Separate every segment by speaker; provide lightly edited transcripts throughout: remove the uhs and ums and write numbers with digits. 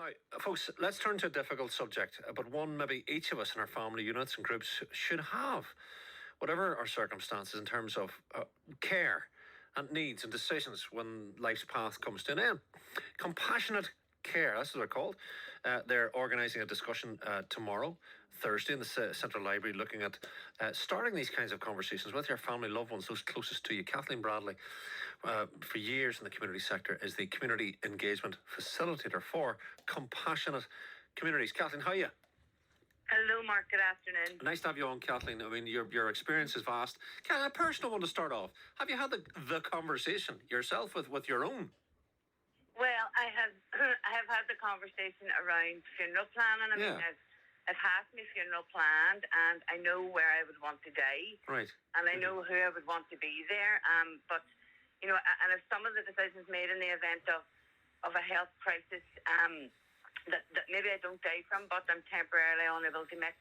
Speaker 1: Now, folks, let's turn to a difficult subject, but one maybe each of us in our family units and groups should have, whatever our circumstances in terms of care and needs and decisions when life's path comes to an end. Compassionate care, that's what they're called. They're organising a discussion tomorrow, Thursday, in the Central Library, looking at starting these kinds of conversations with your family, loved ones, those closest to you. Kathleen Bradley, for years in the community sector, is the Community Engagement Facilitator for Compassionate Communities. Kathleen, how are you?
Speaker 2: Hello, Mark. Good afternoon.
Speaker 1: Nice to have you on, Kathleen. I mean, your experience is vast. Kathleen, a personal one to start off. Have you had the conversation yourself with your own?
Speaker 2: Well, I have had the conversation around funeral planning. I mean, I've had my funeral planned, and I know where I would want to die.
Speaker 1: Right.
Speaker 2: And I know who I would want to be there. But, you know, and if some of the decisions made in the event of a health crisis that maybe I don't die from, but I'm temporarily unable to make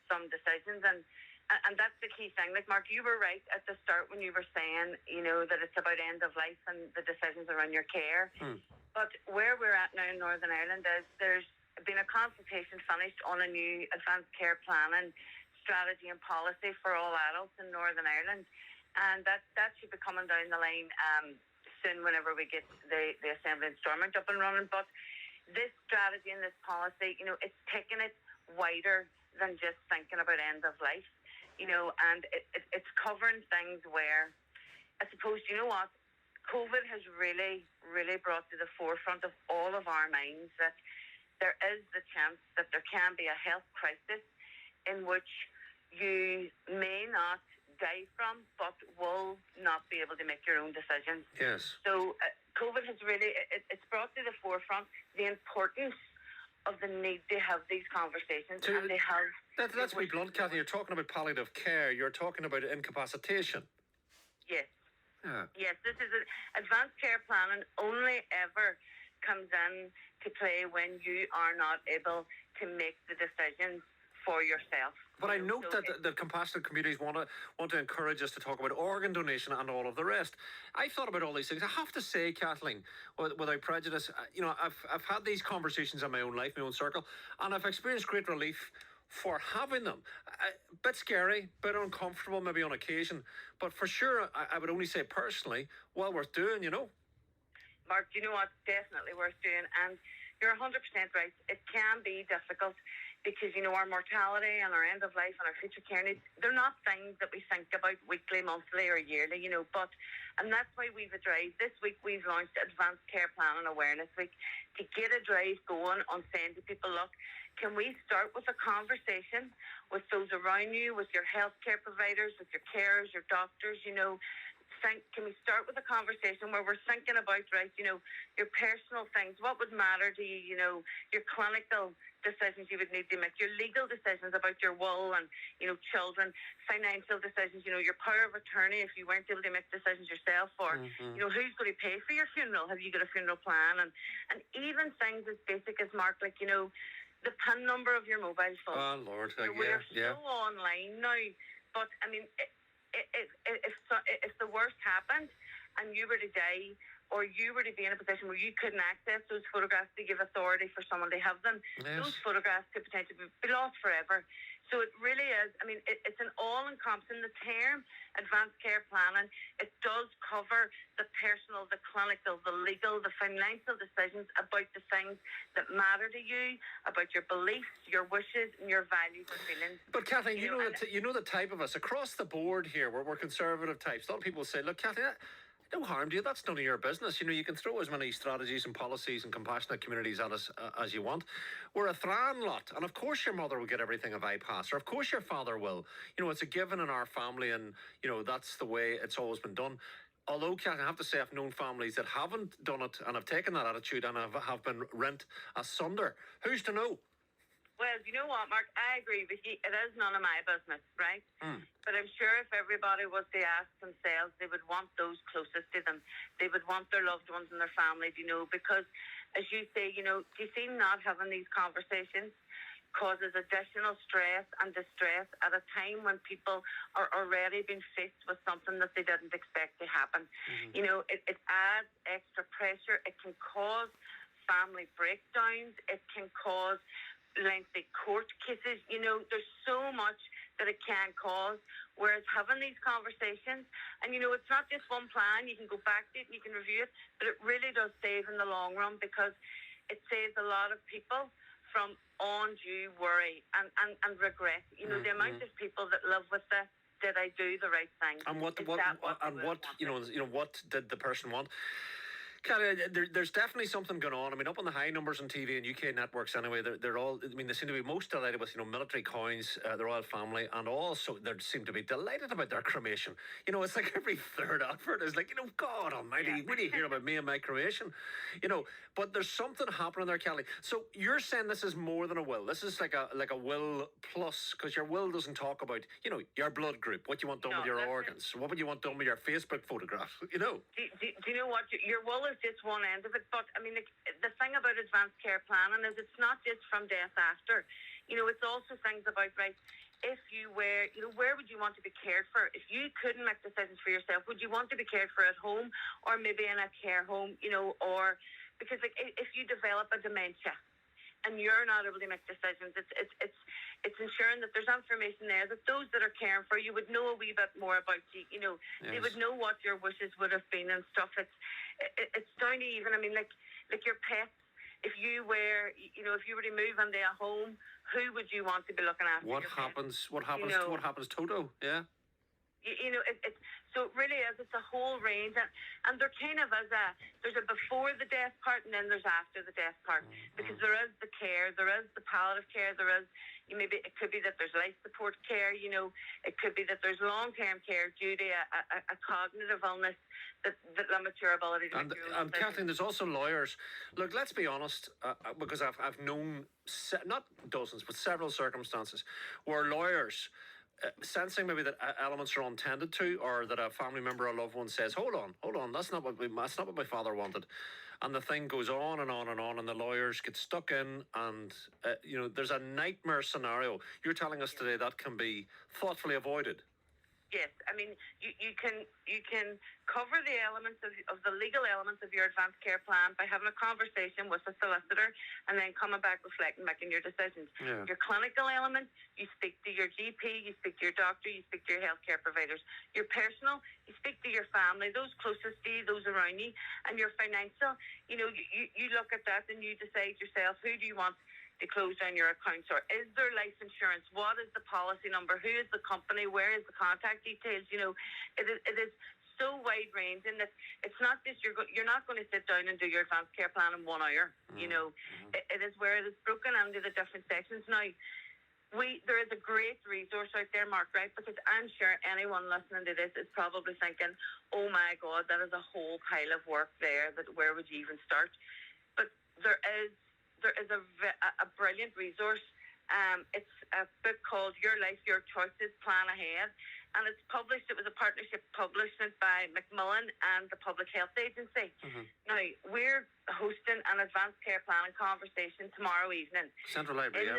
Speaker 2: some decisions. And that's the key thing. Like, Mark, you were right at the start when you were saying, you know, that it's about end of life and the decisions around your care. But where we're at now in Northern Ireland is there's been a consultation finished on a new advanced care planning strategy and policy for all adults in Northern Ireland. And that should be coming down the line soon whenever we get the Assembly and Stormont up and running. But this strategy and this policy, you know, it's taking it wider than just thinking about end of life. You know, and it's covering things where, I suppose, you know what, COVID has really, really brought to the forefront of all of our minds that there is the chance that there can be a health crisis in which you may not die from, but will not be able to make your own decisions.
Speaker 1: Yes.
Speaker 2: So COVID has really, it's brought to the forefront the importance of the need to have these conversations, and they have.
Speaker 1: Let's be blunt, Kathy. You're talking about palliative care. You're talking about incapacitation.
Speaker 2: Yes.
Speaker 1: Yeah.
Speaker 2: Yes, this is advanced care planning only ever comes in to play when you are not able to make the decisions for yourself.
Speaker 1: But I note that the compassionate communities want to encourage us to talk about organ donation and all of the rest. I've thought about all these things. I have to say, Kathleen, without prejudice, you know, I've had these conversations in my own life, my own circle, and I've experienced great relief for having them. A bit scary, bit uncomfortable maybe on occasion, but for sure, I would only say personally, well worth doing, you know.
Speaker 2: Mark, you know what? Definitely worth doing. And you're 100% right. It can be difficult because, you know, our mortality and our end of life and our future care needs, they're not things that we think about weekly, monthly or yearly, you know, and that's why we've a drive. This week we've launched Advanced Care Planning Awareness Week to get a drive going on saying to people, look, can we start with a conversation with those around you, with your healthcare providers, with your carers, your doctors, you know, can we start with a conversation where we're thinking about, right, you know, your personal things, what would matter to you, you know, your clinical decisions you would need to make, your legal decisions about your will and, you know, children, financial decisions, you know, your power of attorney if you weren't able to make decisions yourself, or, you know, who's going to pay for your funeral? Have you got a funeral plan? And even things as basic as, Mark, like, you know, the PIN number of your mobile phone.
Speaker 1: Oh, Lord.
Speaker 2: We're so online now. But, I mean, if the worst happened and you were to die, or you were to be in a position where you couldn't access those photographs to give authority for someone to have them, those photographs could potentially be lost forever. So it really is, I mean, it's an all-encompassing, the term advanced care planning, it does cover the personal, the clinical, the legal, the financial decisions about the things that matter to you, about your beliefs, your wishes, and your values and feelings.
Speaker 1: But Kathleen, you know the type of us across the board here, we're conservative types. A lot of people say, look, Kathleen, no harm to you. That's none of your business. You know, you can throw as many strategies and policies and compassionate communities at us as you want. We're a thran lot. And of course your mother will get everything a bypass. Or of course your father will. You know, it's a given in our family, and, you know, that's the way it's always been done. Although, Kath, I have to say I've known families that haven't done it and have taken that attitude and have been rent asunder. Who's to know?
Speaker 2: Well, you know what, Mark? I agree with you. It is none of my business, right? But I'm sure if everybody was to ask themselves, they would want those closest to them. They would want their loved ones and their families, you know, because, as you say, you know, do you see not having these conversations causes additional stress and distress at a time when people are already being faced with something that they didn't expect to happen. You know, it adds extra pressure. It can cause family breakdowns. It can cause lengthy court cases. You know, there's so much that it can cause. Whereas having these conversations, and you know, it's not just one plan. You can go back to it and you can review it, but it really does save in the long run, because it saves a lot of people from undue worry and regret. You know, the amount of people that live with this. Did I do the right thing?
Speaker 1: And what did the person want? Kelly, there's definitely something going on. I mean, up on the high numbers on TV and UK networks anyway, they're all, I mean, they seem to be most delighted with, you know, military coins, the royal family, and also they seem to be delighted about their cremation. You know, it's like every third advert is like, you know, God almighty, when do you hear about me and my cremation? You know, but there's something happening there, Kelly. So you're saying this is more than a will. This is like a will plus, because your will doesn't talk about, you know, your blood group, what you want done with your organs, what would you want done with your Facebook photograph, you know?
Speaker 2: Do you know what? Your will is just one end of it, but I mean, the thing about advanced care planning is it's not just from death after. You know, it's also things about, right, if you were, you know, where would you want to be cared for? If you couldn't make decisions for yourself, would you want to be cared for at home or maybe in a care home, you know, or because like if you develop a dementia and you're not able to make decisions, it's ensuring that there's information there that those that are caring for you would know a wee bit more about you. You know, they would know what your wishes would have been and stuff. It's down to even, I mean, like your pets. If you were, you know, if you were to move into a home, who would you want to be looking after? What happens?
Speaker 1: What happens? You know, what happens, Toto? Yeah.
Speaker 2: You know, so it really is. It's a whole range, and there kind of is there's a before the death part, and then there's after the death part, because there is the care, there is the palliative care, there is maybe it could be that there's life support care. You know, it could be that there's long-term care due to a cognitive illness that limits your ability to make your own decisions.
Speaker 1: Kathleen, there's also lawyers. Look, let's be honest, because I've known not dozens but several circumstances where lawyers. Sensing maybe that elements are untended to, or that a family member or loved one says, hold on, that's not what my father wanted, and the thing goes on and on and on, and the lawyers get stuck in, and you know, there's a nightmare scenario. You're telling us today that can be thoughtfully avoided.
Speaker 2: Yes, I mean, you can cover the elements of the legal elements of your advanced care plan by having a conversation with a solicitor and then coming back, reflecting, making your decisions.
Speaker 1: Yeah.
Speaker 2: Your clinical elements, you speak to your GP, you speak to your doctor, you speak to your healthcare providers. Your personal, you speak to your family, those closest to you, those around you. And your financial, you know, you look at that and you decide yourself, who do you want to close down your accounts, or is there life insurance? What is the policy number? Who is the company? Where is the contact details? You know, it is so wide ranging that it's not just you're not going to sit down and do your advanced care plan in 1 hour. You know, it is where it is broken into the different sections. Now, there is a great resource out there, Mark, right? Because I'm sure anyone listening to this is probably thinking, oh my God, that is a whole pile of work there. That where would you even start? But there is a brilliant resource. It's a book called Your Life, Your Choices, Plan Ahead. And it's published, it was a partnership publishment by Macmillan and the Public Health Agency. Now, we're hosting an advanced care planning conversation tomorrow evening.
Speaker 1: Central Library,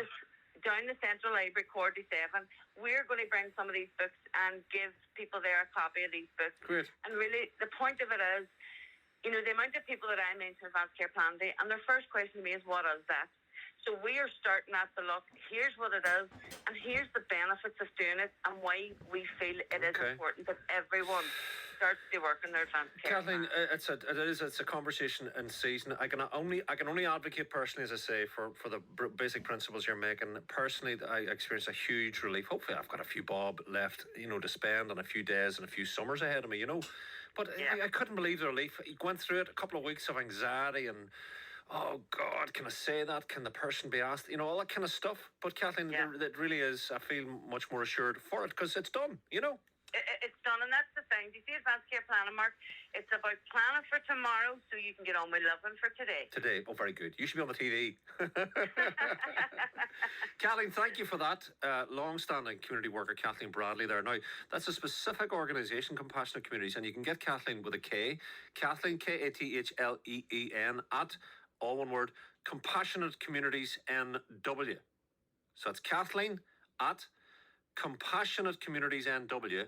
Speaker 2: down the Central Library, Cordy 7. We're going to bring some of these books and give people there a copy of these books.
Speaker 1: Great.
Speaker 2: And really, the point of it is, you know, the amount of people that I mentioned advanced care plan day, and their first question to me is, what is that? So we are starting at the look, here's what it is, and here's the benefits of doing it, and why we feel it is important that everyone starts to work in their advanced care
Speaker 1: Kathleen,
Speaker 2: plan.
Speaker 1: it's a conversation in season. I can only advocate personally, as I say, for the basic principles you're making. Personally, I experienced a huge relief. Hopefully I've got a few bob left, you know, to spend, and a few days and a few summers ahead of me, you know. But I couldn't believe the relief. You went through it, a couple of weeks of anxiety and, oh God, can I say that? Can the person be asked? You know, all that kind of stuff. But Kathleen, it really is, I feel much more assured for it because it's done, you know.
Speaker 2: It's done, and that's the thing. Do you see advanced care planning, Mark? It's about planning for tomorrow so you can get on with living for today.
Speaker 1: Today, oh, very good. You should be on the TV. Kathleen, thank you for that. Long-standing community worker Kathleen Bradley there. Now, that's a specific organisation, Compassionate Communities, and you can get Kathleen with a K. Kathleen, Kathleen, at, all one word, Compassionate Communities NW. So it's Kathleen at CompassionateCommunitiesNW.com.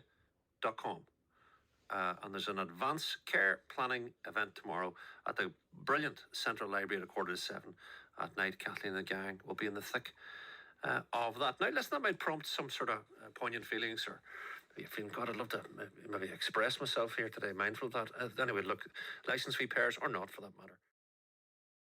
Speaker 1: and there's an advanced care planning event tomorrow at the brilliant Central Library at 6:45 at night. Kathleen and the gang will be in the thick of that. Now, listen, that might prompt some sort of poignant feelings, or maybe feeling, God, I'd love to maybe express myself here today, mindful of that. Anyway, look, licence fee payers or not, for that matter.